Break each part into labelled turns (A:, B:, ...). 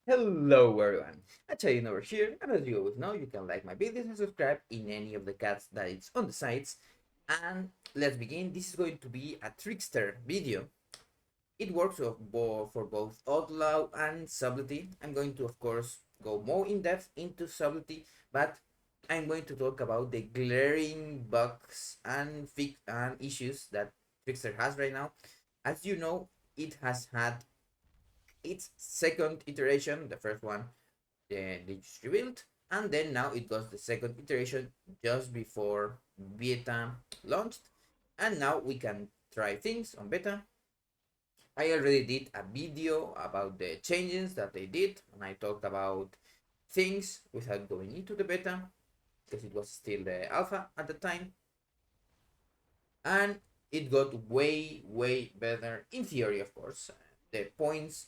A: Hello everyone, Hachadino over here, and as you always know, you can like my videos and subscribe in any of the cats that it's on the sites. And let's begin. This is going to be a trickster video. It works for both Outlaw and Subtlety. I'm going to, of course, go more in depth into Subtlety, but I'm going to talk about the glaring bugs and issues that Trickster has right now. As you know, it has had its second iteration. The first one they just revealed, and then now it got the second iteration just before beta launched, and now we can try things on beta. I already did a video about the changes that they did, and I talked about things without going into the beta because it was still the alpha at the time, and it got way better in theory. Of course, the points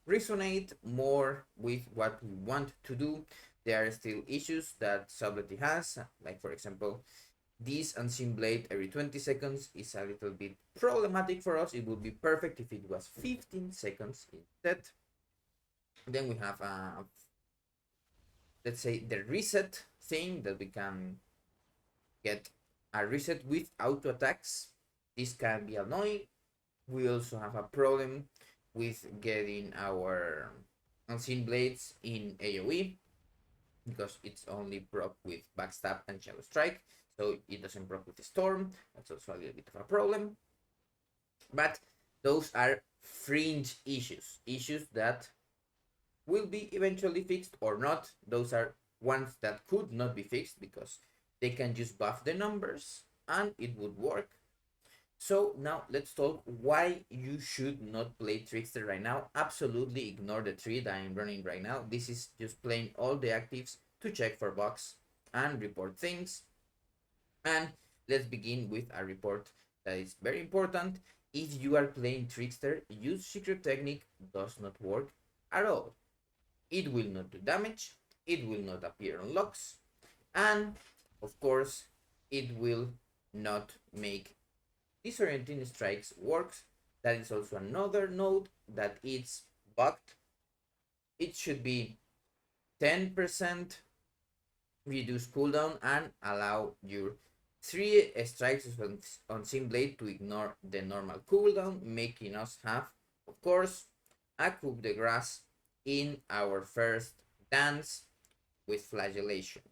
A: resonate more with what we want to do. There are still issues that Subtlety has, like for example, this unseen blade every 20 seconds is a little bit problematic for us. It would be perfect if it was 15 seconds instead. Then we have, let's say, the reset thing that we can get a reset with auto attacks. This can be annoying. We also have a problem with getting our unseen blades in AoE because it's only proc with backstab and shadow strike, so it doesn't proc with the storm. That's also a little bit of a problem, but those are fringe issues that will be eventually fixed or not. Those are ones that could not be fixed because they can just buff the numbers and it would work. So now let's talk why you should not play Trickster right now. Absolutely ignore the tree that I'm running right now. This is just playing all the actives to check for bugs and report things. And let's begin with a report that is very important. If you are playing Trickster, use secret technique does not work at all. It will not do damage, it will not appear on locks, and of course, it will not make disorienting strikes works. That is also another node that it's bugged. It should be 10% reduce cooldown and allow your 3 strikes on Sim Blade to ignore the normal cooldown, making us have, of course, a coup de grace in our first dance with flagellation.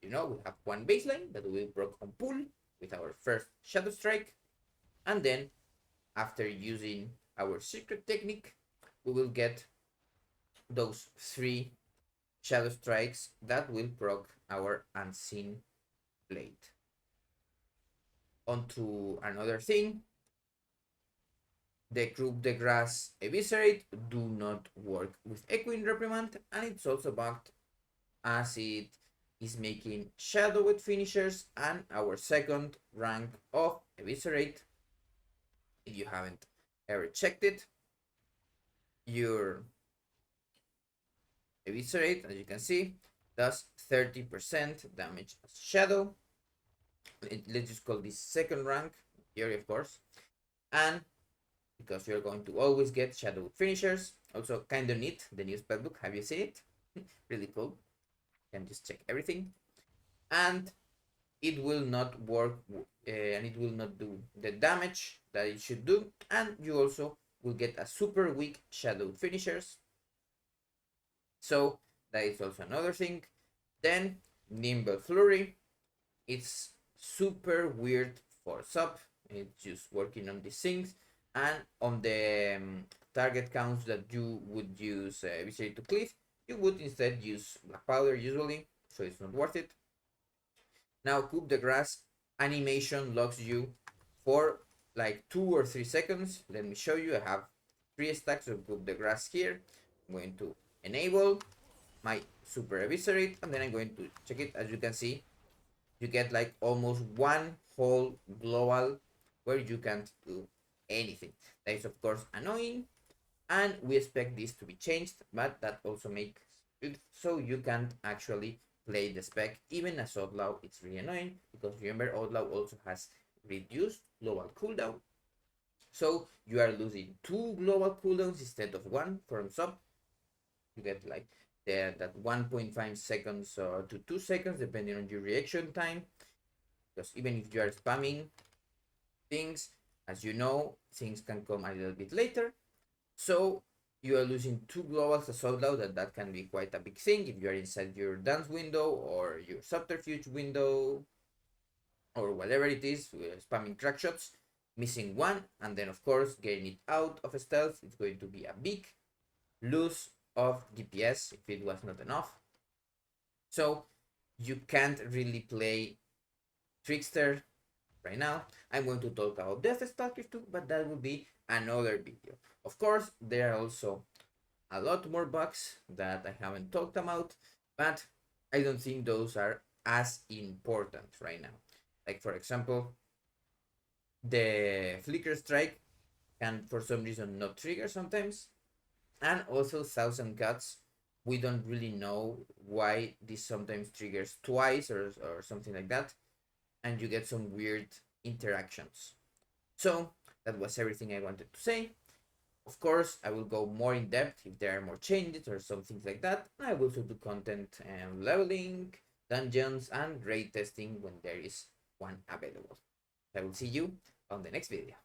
A: We have one baseline that we broke on pull with our first shadow strike, and then after using our secret technique, we will get those 3 shadow strikes that will proc our unseen blade. On to another thing. The coup de grace eviscerate do not work with echoing reprimand, and it's also bugged as it is making shadowed finishers and our second rank of eviscerate. If you haven't ever checked it, your eviscerate, as you can see, does 30% damage as shadow. Let's just call this second rank theory, of course, and because you're going to always get shadow finishers. Also, kind of neat, the new spellbook. Have you seen it? Really cool. You can just check everything, and it will not work, and it will not do the damage that it should do, and you also will get a super weak shadow finishers. So that is also another thing. Then Nimble Flurry, it's super weird for sub. It's just working on these things, and on the target counts that you would use Viscery to cleave, you would instead use Black Powder usually, so it's not worth it. Now Coup de Grace animation locks you for like 2 or 3 seconds. Let me show you. I have 3 stacks of Coup de Grace here. I'm going to enable my super eviscerate, and then I'm going to check it. As you can see, you get like almost one whole global where you can't do anything. That is of course annoying, and we expect this to be changed, but that also makes it so you can't actually play the spec even as Outlaw. It's really annoying because remember Outlaw also has reduced global cooldown, so you are losing 2 global cooldowns instead of 1 from sub. You get like that 1.5 seconds to 2 seconds depending on your reaction time, because even if you are spamming things, as you know, things can come a little bit later. So you are losing 2 globals as loud, that can be quite a big thing if you are inside your dance window or your subterfuge window or whatever it is, spamming crack shots, missing one, and then of course getting it out of stealth. It's going to be a big lose of DPS if it was not enough. So you can't really play Trickster right now. I'm going to talk about Death Stalkers too, but that will be another video. Of course, there are also a lot more bugs that I haven't talked about, but I don't think those are as important right now. Like for example, the Flicker Strike can for some reason not trigger sometimes, and also Thousand Cuts. We don't really know why this sometimes triggers twice or something like that, and you get some weird interactions. So that was everything I wanted to say. Of course, I will go more in depth if there are more changes or some things like that. I will also do content and leveling, dungeons, and raid testing when there is one available. I will see you on the next video.